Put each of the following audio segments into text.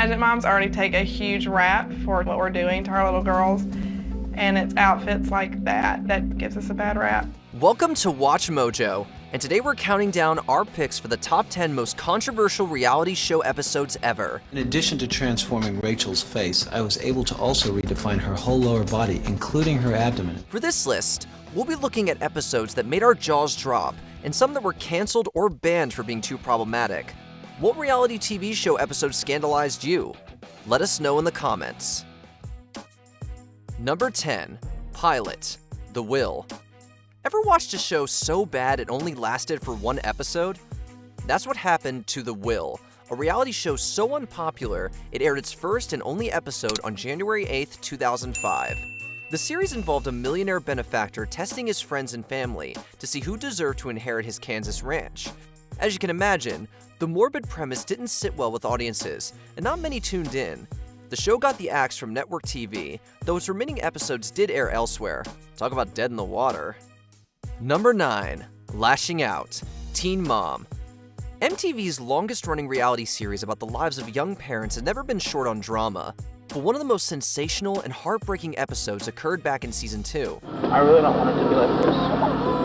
pageant moms already take a huge rap for what we're doing to our little girls, and it's outfits like that gives us a bad rap. Welcome to Watch Mojo, and today we're counting down our picks for the top 10 most controversial reality show episodes ever. In addition to transforming Rachel's face, I was able to also redefine her whole lower body, including her abdomen. For this list, we'll be looking at episodes that made our jaws drop, and some that were canceled or banned for being too problematic. What reality TV show episode scandalized you? Let us know in the comments. Number 10. Pilot. The Will. Ever watched a show so bad it only lasted for one episode? That's what happened to The Will, a reality show so unpopular it aired its first and only episode on January 8th, 2005. The series involved a millionaire benefactor testing his friends and family to see who deserved to inherit his Kansas ranch. As you can imagine, the morbid premise didn't sit well with audiences, and not many tuned in. The show got the axe from network TV, though its remaining episodes did air elsewhere. Talk about dead in the water. Number 9. Lashing Out. Teen Mom. MTV's longest-running reality series about the lives of young parents has never been short on drama, but one of the most sensational and heartbreaking episodes occurred back in Season 2. I really don't want it to be like this.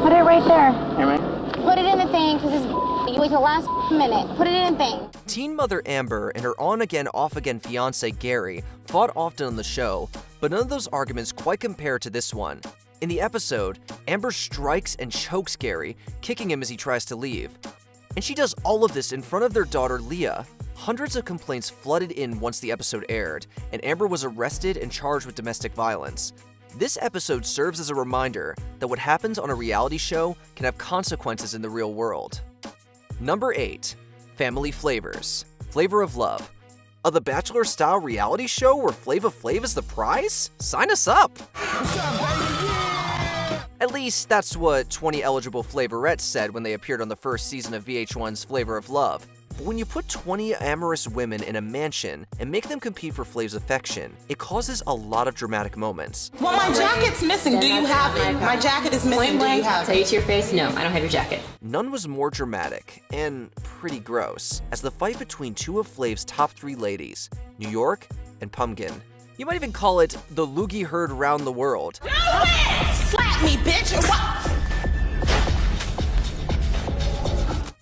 Put it right there. Hear me? Put it in the thing, because you wait till the last minute. Put it in the thing. Teen mother Amber and her on-again, off-again fiancé Gary fought often on the show, but none of those arguments quite compare to this one. In the episode, Amber strikes and chokes Gary, kicking him as he tries to leave. And she does all of this in front of their daughter Leah. Hundreds of complaints flooded in once the episode aired, and Amber was arrested and charged with domestic violence. This episode serves as a reminder that what happens on a reality show can have consequences in the real world. Number 8. Family Flavors. Flavor of Love. The Bachelor-style reality show where Flava Flav is the prize? Sign us up! At least that's what 20 eligible flavorettes said when they appeared on the first season of VH1's Flavor of Love. But when you put 20 amorous women in a mansion and make them compete for Flav's affection, it causes a lot of dramatic moments. Well, my jacket's missing. Do you have it? My jacket is missing. Do you have it? Tell you to your face, no, I don't have your jacket. None was more dramatic, and pretty gross, as the fight between two of Flav's top 3 ladies, New York and Pumpkin. You might even call it the loogie herd round the world. Do it! Slap me, bitch!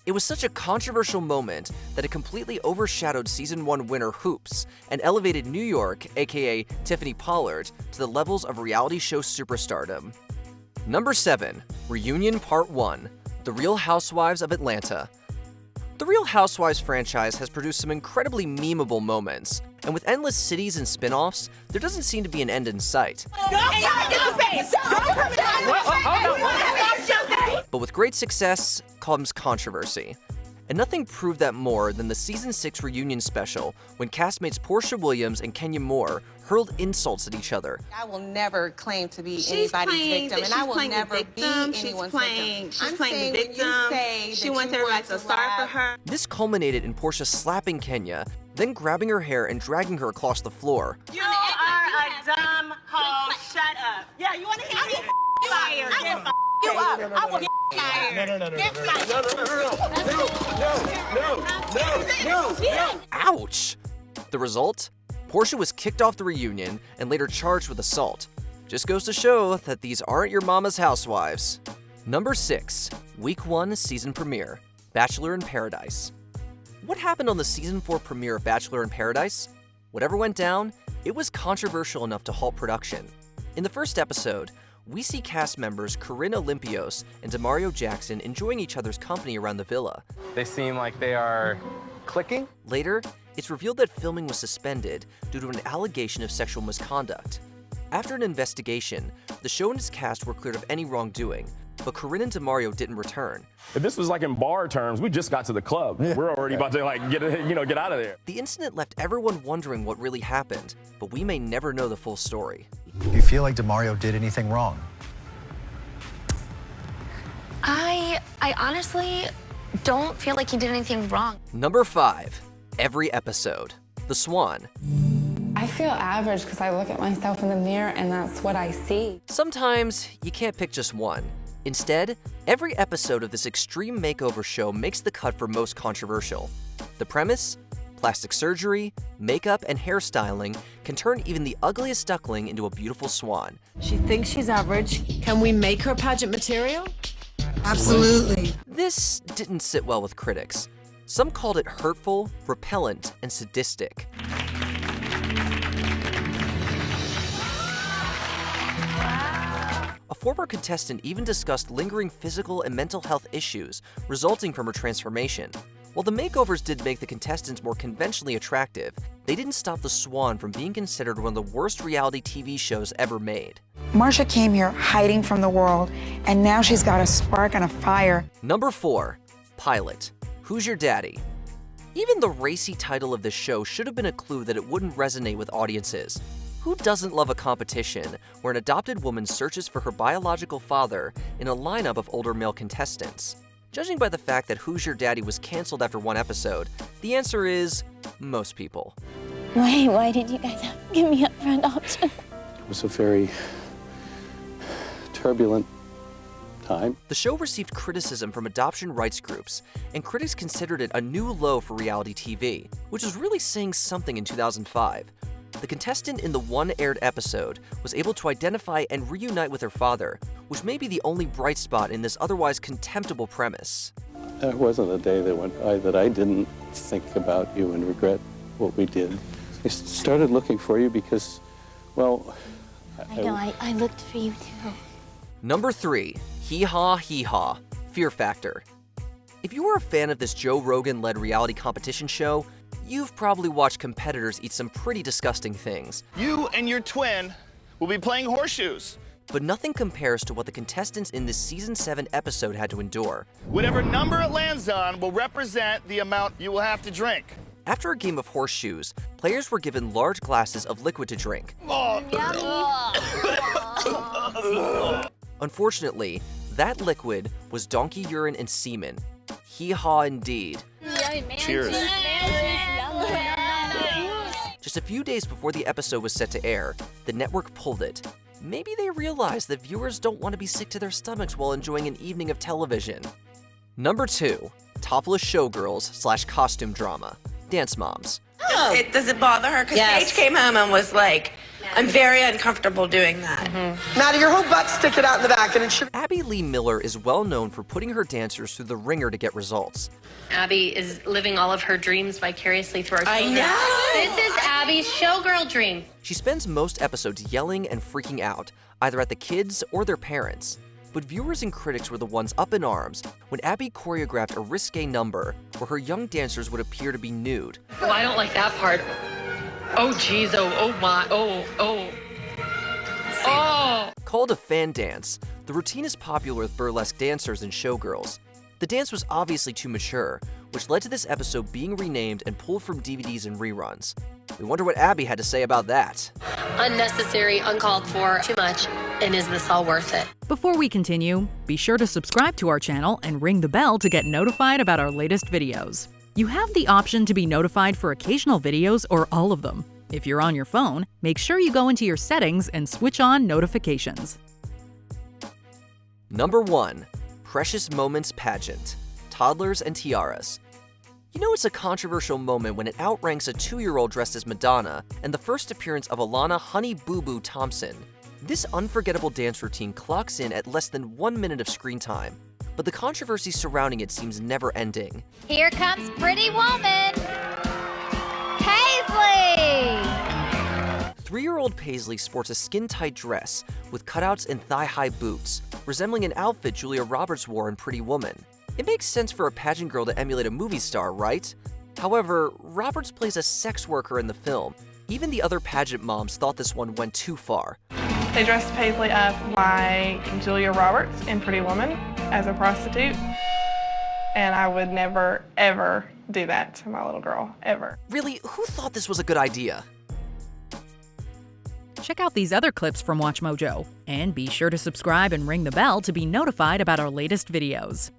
It was such a controversial moment that it completely overshadowed Season 1 winner Hoops and elevated New York, aka Tiffany Pollard, to the levels of reality show superstardom. Number 7. Reunion Part 1. The Real Housewives of Atlanta. The Real Housewives franchise has produced some incredibly memeable moments, and with endless cities and spin-offs, there doesn't seem to be an end in sight. But with great success comes controversy. And nothing proved that more than the Season 6 reunion special when castmates Portia Williams and Kenya Moore hurled insults at each other. I will never claim to be anybody's victim, and I will never be anyone's victim. She's playing the victim. She wants everybody to start for her. This culminated in Portia slapping Kenya, then grabbing her hair and dragging her across the floor. You are a dumb hoe. Shut up. Yeah, you want to hear me? Fired. Get you up. I will get fired. Ouch! The result? Portia was kicked off the reunion and later charged with assault. Just goes to show that these aren't your mama's housewives. Number 6. Week 1 season premiere. Bachelor in Paradise. What happened on the Season 4 premiere of Bachelor in Paradise? Whatever went down, it was controversial enough to halt production. In the first episode, we see cast members Corinne Olympios and Demario Jackson enjoying each other's company around the villa. They seem like they are clicking. Later, it's revealed that filming was suspended due to an allegation of sexual misconduct. After an investigation, the show and its cast were cleared of any wrongdoing, but Corinne and Demario didn't return. If this was like in bar terms, we just got to the club. We're already about to get out of there. The incident left everyone wondering what really happened, but we may never know the full story. Do you feel like Demario did anything wrong? I honestly don't feel like he did anything wrong. Number 5. Every episode. The Swan. I feel average because I look at myself in the mirror and that's what I see. Sometimes you can't pick just one. Instead, every episode of this extreme makeover show makes the cut for most controversial. The premise? Plastic surgery, makeup, and hairstyling can turn even the ugliest duckling into a beautiful swan. She thinks she's average. Can we make her pageant material? Absolutely. This didn't sit well with critics. Some called it hurtful, repellent, and sadistic. A former contestant even discussed lingering physical and mental health issues resulting from her transformation. While the makeovers did make the contestants more conventionally attractive, they didn't stop the Swan from being considered one of the worst reality TV shows ever made. Marsha came here hiding from the world, and now she's got a spark and a fire. Number 4, Pilot. Who's Your Daddy? Even the racy title of this show should have been a clue that it wouldn't resonate with audiences. Who doesn't love a competition where an adopted woman searches for her biological father in a lineup of older male contestants? Judging by the fact that Who's Your Daddy was canceled after one episode, the answer is most people. Why did you guys have to give me up for adoption? It was a very turbulent time. The show received criticism from adoption rights groups, and critics considered it a new low for reality TV, which was really saying something in 2005. The contestant in the one aired episode was able to identify and reunite with her father, which may be the only bright spot in this otherwise contemptible premise. There wasn't a day that went by that I didn't think about you and regret what we did. I started looking for you because, well... I looked for you too. Number 3, Hee Haw Hee Haw, Fear Factor. If you were a fan of this Joe Rogan-led reality competition show, you've probably watched competitors eat some pretty disgusting things. You and your twin will be playing horseshoes. But nothing compares to what the contestants in this Season 7 episode had to endure. Whatever number it lands on will represent the amount you will have to drink. After a game of horseshoes, players were given large glasses of liquid to drink. Unfortunately, that liquid was donkey urine and semen. Hee-haw indeed. Cheers. Just a few days before the episode was set to air, the network pulled it. Maybe they realized that viewers don't want to be sick to their stomachs while enjoying an evening of television. Number 2, topless showgirls / costume drama, Dance Moms. It doesn't bother her because Paige came home and was like, I'm very uncomfortable doing that. Maddie, your whole butt sticking out in the back and it should... Abby Lee Miller is well known for putting her dancers through the ringer to get results. Abby is living all of her dreams vicariously through our children. I know! This is Abby's showgirl dream. She spends most episodes yelling and freaking out, either at the kids or their parents. But viewers and critics were the ones up in arms when Abby choreographed a risque number where her young dancers would appear to be nude. Oh, I don't like that part. Oh, geez. Oh, my. Oh. Called a fan dance, the routine is popular with burlesque dancers and showgirls. The dance was obviously too mature, which led to this episode being renamed and pulled from DVDs and reruns. We wonder what Abby had to say about that. Unnecessary, uncalled for, too much. And is this all worth it? Before we continue, be sure to subscribe to our channel and ring the bell to get notified about our latest videos. You have the option to be notified for occasional videos or all of them. If you're on your phone, make sure you go into your settings and switch on notifications. Number 1, Precious Moments Pageant, Toddlers and Tiaras. You know it's a controversial moment when it outranks a 2-year-old dressed as Madonna and the first appearance of Alana Honey Boo Boo Thompson. This unforgettable dance routine clocks in at less than 1 minute of screen time, but the controversy surrounding it seems never ending. Here comes Pretty Woman, Paisley! 3-year-old Paisley sports a skin-tight dress with cutouts and thigh-high boots, resembling an outfit Julia Roberts wore in Pretty Woman. It makes sense for a pageant girl to emulate a movie star, right? However, Roberts plays a sex worker in the film. Even the other pageant moms thought this one went too far. They dressed Paisley up like Julia Roberts in Pretty Woman as a prostitute. And I would never, ever do that to my little girl, ever. Really, who thought this was a good idea? Check out these other clips from WatchMojo, and be sure to subscribe and ring the bell to be notified about our latest videos.